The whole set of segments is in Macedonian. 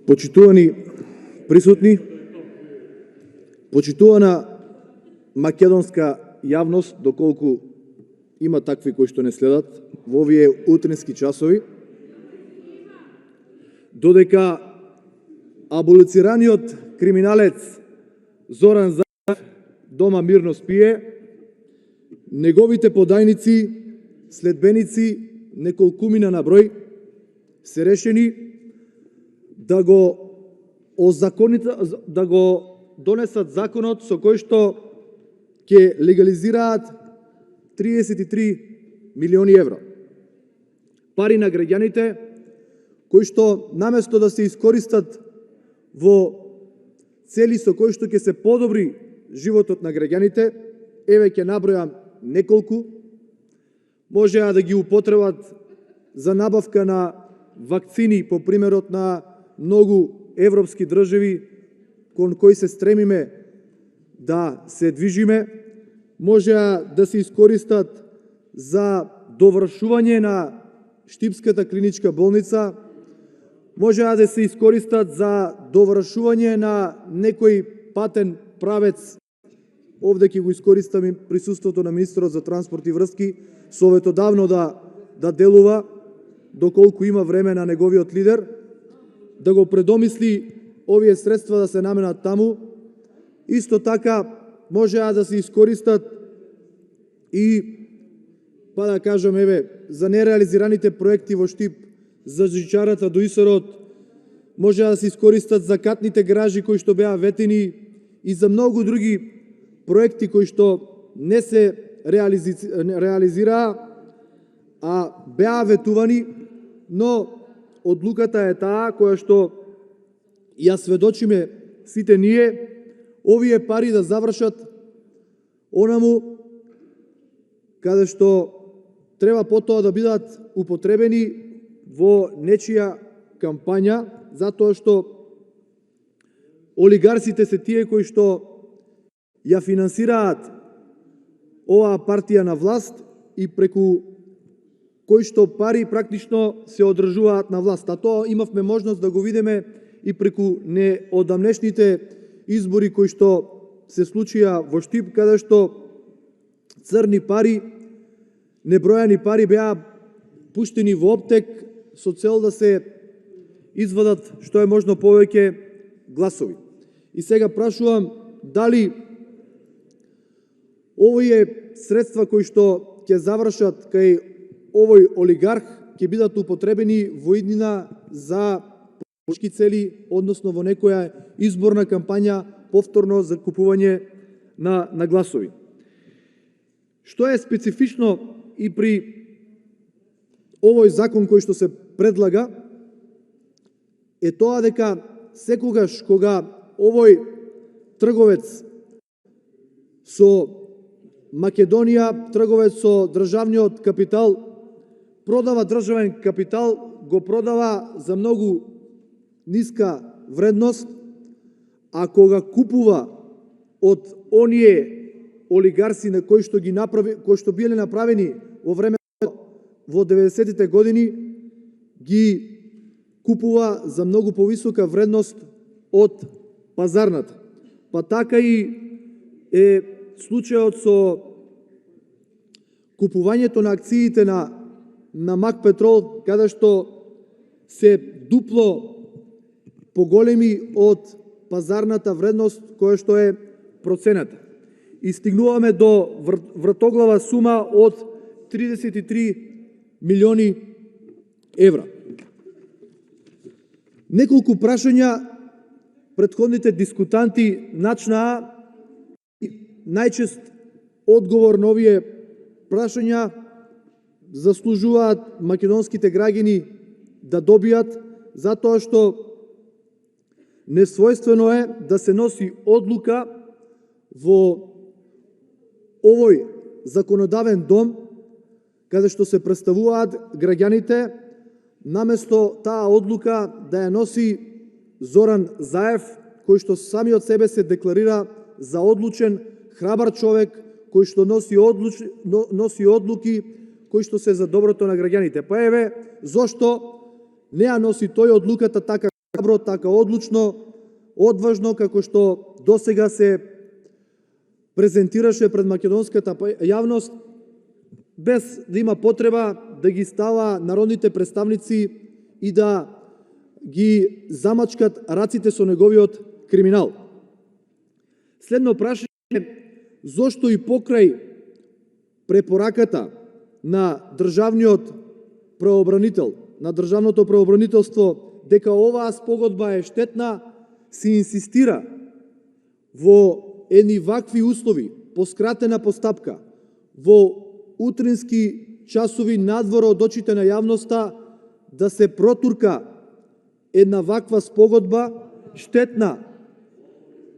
Почитувани присутни, почитувана македонска јавност, доколку има такви кои што не следат во овие утрински часови, додека аболицираниот криминалец Зоран Заев дома мирно спие, неговите подајници, следбеници, неколкумина на број, се решени да го донесат законот со кој што ќе легализираат 33 милиони евро. Пари на граѓаните кои што наместо да се искористат во цели со кои што ќе се подобри животот на граѓаните, еве ќе набројам неколку, можеа да ги употребат за набавка на вакцини по примерот на многу европски држави кон кои се стремиме да се движиме, можеа да се искористат за довршување на Штипската клиничка болница, можеа да се искористат за довршување на некој патен правец. Овде ќе го искористам присуството на министерот за транспорт и врски, советодавно да делува, доколку има време на неговиот лидер, да го предомисли овие средства да се наменат таму. Исто така можеа да се искористат и, па да кажам, еве, за нереализираните проекти во Штип, за жичарата до Исерот, можеа да се искористат за катните гаражи кои што беа ветени и за многу други проекти кои што не се реализираа, а беа ветувани, но одлуката е таа која што ја сведочиме сите ние, овие пари да завршат онаму каде што треба потоа да бидат употребени во нечија кампања, затоа што олигарсите се тие кои што ја финансираат оваа партија на власт и преку кои што пари практично се одржуваат на власт. А тоа имавме можност да го видиме и преку неодамнешните избори кои што се случија во Штип, каде што црни пари, небројани пари беа пуштени во оптек со цел да се извадат што е можно повеќе гласови. И сега прашувам дали овие средства кои што ќе завршат кај овој олигарх ќе бидат употребени во иднина за политички цели, односно во некоја изборна кампања повторно за купување на гласови. Што е специфично и при овој закон кој што се предлага е тоа дека секогаш кога овој трговец со Македонија, трговец со државниот капитал, продава државен капитал, го продава за многу ниска вредност, а кога купува од оние олигарси на кои што биле направени во времето во 90-тите години, ги купува за многу повисока вредност од пазарната. Па така и е случајот со купувањето на акциите на Мак Петрол, каде што се дупло поголеми од пазарната вредност која што е процената. И стигнуваме до вратоглава сума од 33 милиони евра. Неколку прашања претходните дискутанти начнаа и најчест одговор на овие прашања заслужуваат македонските граѓани да добијат, затоа што несвојствено е да се носи одлука во овој законодавен дом, каде што се представуваат граѓаните, наместо таа одлука да ја носи Зоран Заев, кој што самиот себе се декларира за одлучен, храбар човек, кој што носи одлуки, кои што се за доброто на граѓаните. Па еве, зошто не ја носи тој одлуката така храбро, така одлучно, одважно, како што досега се презентираше пред македонската јавност, без да има потреба да ги става народните представници и да ги замачкат раците со неговиот криминал. Следно прашање, зошто и покрај препораката на државниот правообранител, на државното правообранителство, дека оваа спогодба е штетна, се инсистира во едни вакви услови, по скратена постапка, во утрински часови надвор од очите на јавноста, да се протурка една ваква спогодба, штетна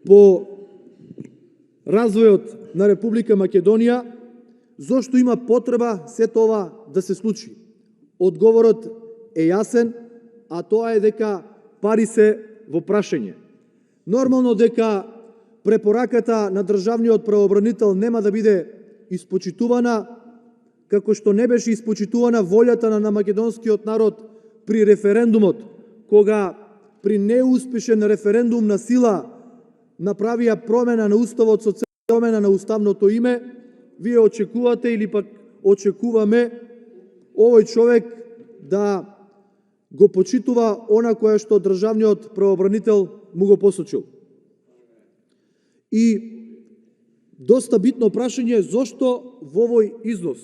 по развојот на Република Македонија. Зошто има потреба се тоа да се случи? Одговорот е јасен, а тоа е дека пари се во прашање. Нормално дека препораката на државниот правообранител нема да биде испочитувана, како што не беше испочитувана волјата на македонскиот народ при референдумот, кога при неуспешен референдум на сила направија промена на уставот со цел промена на уставното име. Вие очекувате или пак очекуваме овој човек да го почитува она кое што државниот правообранител му го посочил. И доста битно прашање, зошто во овој износ?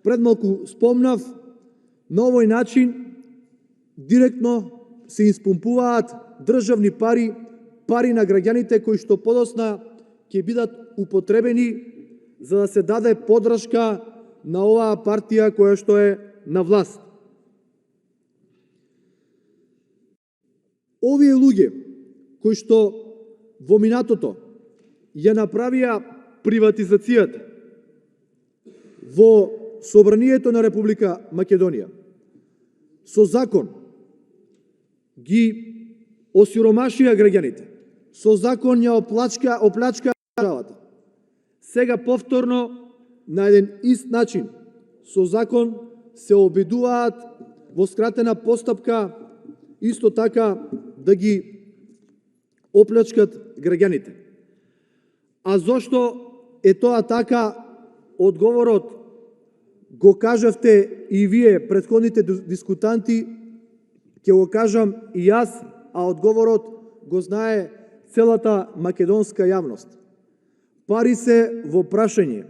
Пред малку спомнав, на овој начин директно се испумпуваат државни пари, пари на граѓаните кои што подосна ќе бидат употребени за да се даде поддршка на оваа партија која што е на власт. Овие луѓе кои што во минатото ја направија приватизацијата во Собранието на Република Македонија, со закон ги осиромашија граѓаните, со закон ја оплачка државата. Сега повторно на еден ист начин со закон се обидуваат во скратена постапка исто така да ги оплачкат граѓаните. А зошто е тоа така? Одговорот го кажавте и вие, претходните дискутанти, ќе го кажам и јас, а одговорот го знае целата македонска јавност. Пари се во прашање.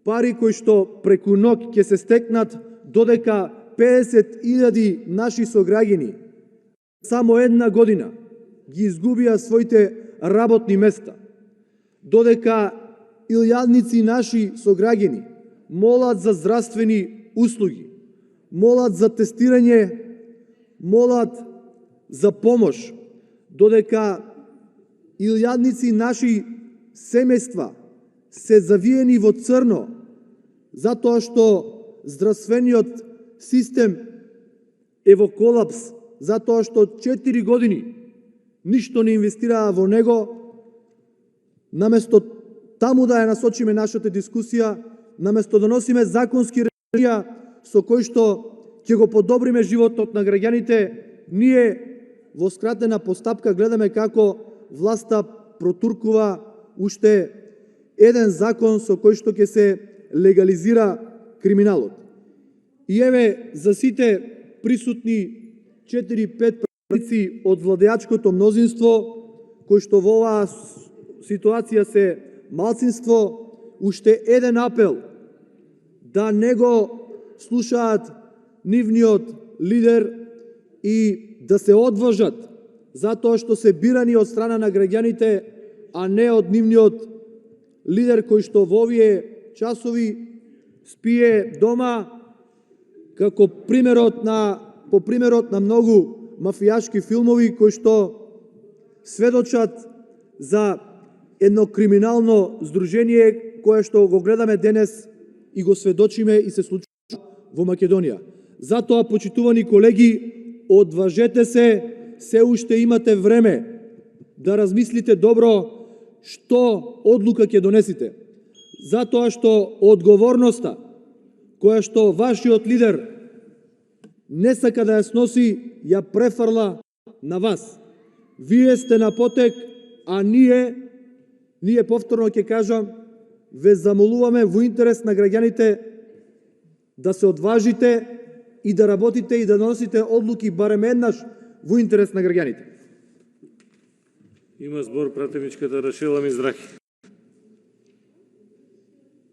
Пари кои што преку ноќ ќе се стекнат, додека 50.000 наши сограѓани само една година ги изгубија своите работни места, додека илјадници наши сограѓани молат за здравствени услуги, молат за тестирање, молат за помош, додека илјадници наши семејства се завиени во црно, затоа што здравствениот систем е во колапс, затоа што 4 години ништо не инвестираа во него. Наместо таму да ја насочиме нашата дискусија, наместо да носиме законски решенија со кои што ќе го подобриме животот на граѓаните, ние во скратена постапка гледаме како власта протуркува уште еден закон со кој што ќе се легализира криминалот. И еве за сите присутни 4-5 представници од владеачкото мнозинство, кои што во оваа ситуација се малцинство, уште еден апел да не го слушаат нивниот лидер и да се одважат, затоа што се бирани од страна на граѓаните, а не од нивниот лидер кој што во овие часови спие дома, како по примерот на многу мафијашки филмови кои што сведочат за едно криминално здружение кое што го гледаме денес и го сведочиме и се случува во Македонија. Затоа, почитувани колеги, одважете се, се уште имате време да размислите добро што одлука ќе донесите. Затоа што одговорноста која што вашиот лидер не сака да ја сноси, ја префрла на вас. Вие сте на потек, а ние повторно ќе кажам, ве замолуваме во интерес на граѓаните да се одважите и да работите и да носите одлуки барем еднаш во интерес на граѓаните. Има збор пратеничката Рашела Мизрахи.